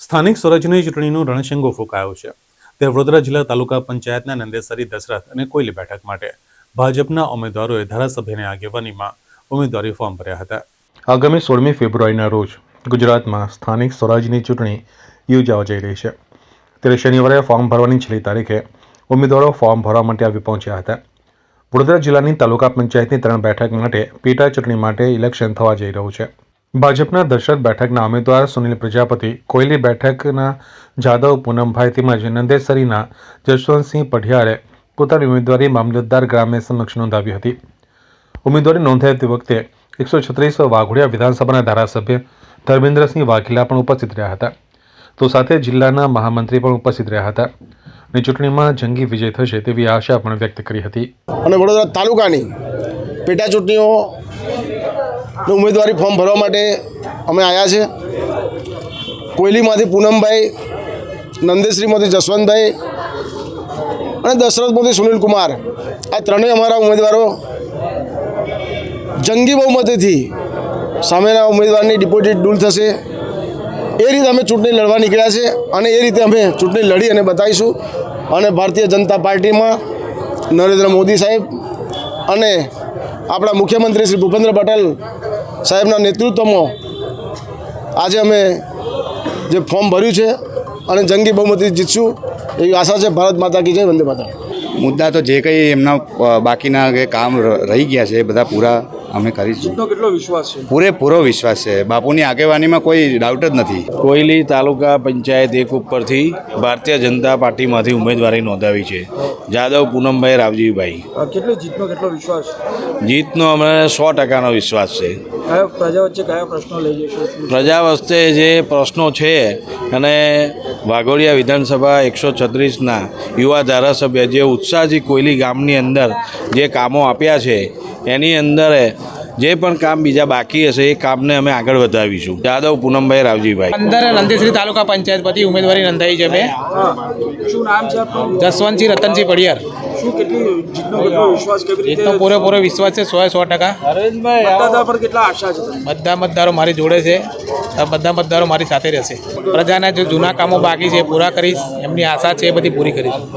સ્થાનિક સ્વરાજ્યની ચૂંટણીનું રણશંગો ફૂંકાયો છે. તે વડોદરા જિલ્લા તાલુકા પંચાયતના નંદેસરી, દશરથ અને કોયલી બેઠક માટે ભાજપના ઉમેદવારોએ ધારાસભ્યની આગેવાનીમાં ઉમેદવારી ફોર્મ ભર્યા હતા. આગામી 16મી ફેબ્રુઆરીના રોજ ગુજરાતમાં સ્થાનિક સ્વરાજ્યની ચૂંટણી યોજાવા જઈ રહી છે. ત્યારે શનિવારે ફોર્મ ભરવાની છેલ્લી તારીખે ઉમેદવારો ફોર્મ ભરવા માટે આવી પહોંચ્યા હતા. વડોદરા જિલ્લાની તાલુકા પંચાયતની 3 બેઠક માટે પેટા ચૂંટણી માટે ઇલેક્શન થવા જઈ રહ્યું છે. ભાજપના દશરથ બેઠકના ઉમેદવાર સુનિલ પ્રજાપતિ, કોયલી બેઠકના જાદવ પૂનમભાઈ તેમજ નંદેસરીના જશવંતસિંહ પઢિયારે પોતાની ઉમેદવારી મામલતદાર ગ્રામ્ય સમક્ષ નોંધાવી હતી. ઉમેદવારી નોંધાવતી વખતે 136 વાઘોડિયા વિધાનસભાના ધારાસભ્ય ધર્મેન્દ્રસિંહ વાઘેલા પણ ઉપસ્થિત રહ્યા હતા. તો સાથે જિલ્લાના મહામંત્રી પણ ઉપસ્થિત રહ્યા હતા અને ચૂંટણીમાં જંગી વિજય થશે તેવી આશા પણ વ્યક્ત કરી હતી. અને વડોદરા તાલુકાની પેટા ચૂંટણીઓ ઉમેદવારી ફોર્મ ભરવા માટે અમે આવ્યા છે. કોયલીમાંથી પૂનમભાઈ, નંદેશ્રીમાંથી જસવંતભાઈ અને દશરથમાંથી સુનિલ કુમાર, આ ત્રણેય અમારા ઉમેદવારો જંગી બહુમતીથી સામેના ઉમેદવારની ડિપોઝિટ દૂર થશે એ રીતે અમે ચૂંટણી લડવા નીકળ્યા છે અને એ રીતે અમે ચૂંટણી લડી અને બતાવીશું. અને ભારતીય જનતા પાર્ટીમાં નરેન્દ્ર મોદી સાહેબ અને આપણા મુખ્યમંત્રી શ્રી ભૂપેન્દ્ર પટેલ સાહેબના નેતૃત્વમાં આજે અમે જે ફોર્મ ભર્યું છે અને જંગી બહુમતી જીતશું એવી આશા છે. ભારત માતા કી જય, વંદે માતરમ. મુદ્દા તો જે કંઈ એમના બાકીના જે કામ રહી ગયા છે એ બધા પૂરા અમે કરીશું. કેટલો વિશ્વાસ છે? પૂરેપૂરો વિશ્વાસ છે. બાપુની આગેવાનીમાં કોઈ ડાઉટ જ નથી. કોયલી તાલુકા પંચાયત 1 ઉપરથી ભારતીય જનતા પાર્ટીમાંથી ઉમેદવારી નોંધાવી છે. જાદવ પૂનમભાઈ રાવજીભાઈ. કેટલો વિશ્વાસ? જીતનો અમને 100%નો વિશ્વાસ છે. પ્રજા વચ્ચે કયા પ્રશ્નો લઈ જશો? પ્રજા વચ્ચે જે પ્રશ્નો છે અને વાઘોડિયા વિધાનસભા 136ના યુવા ધારાસભ્ય જે ઉત્સાહથી કોયલી ગામની અંદર જે કામો આપ્યા છે એની અંદર જે પણ કામ બીજા બાકી હશે એ કામને અમે આગળ વધાવીશું. જાદવ પૂનમભાઈ રાવજીભાઈ. અંદર નંદેશ્રી તાલુકા પંચાયત પરથી ઉમેદવારી નોંધાવી છે. મેં શું નામ છે આપનું? જસવંતસિંહ રતનસિંહ પઢિયાર. શું કેટલો વિશ્વાસ કેવી રીતે? જીતનો પૂરેપૂરો વિશ્વાસ છે, 100%. મતદાતા પર કેટલા આશા છે? બધા મતદારો મારી જોડે છે, બધા મતદારો મારી સાથે રહેશે. પ્રજાના જે જૂના કામો બાકી છે એ પૂરા કરીશ, એમની આશા છે એ બધી પૂરી કરીશ.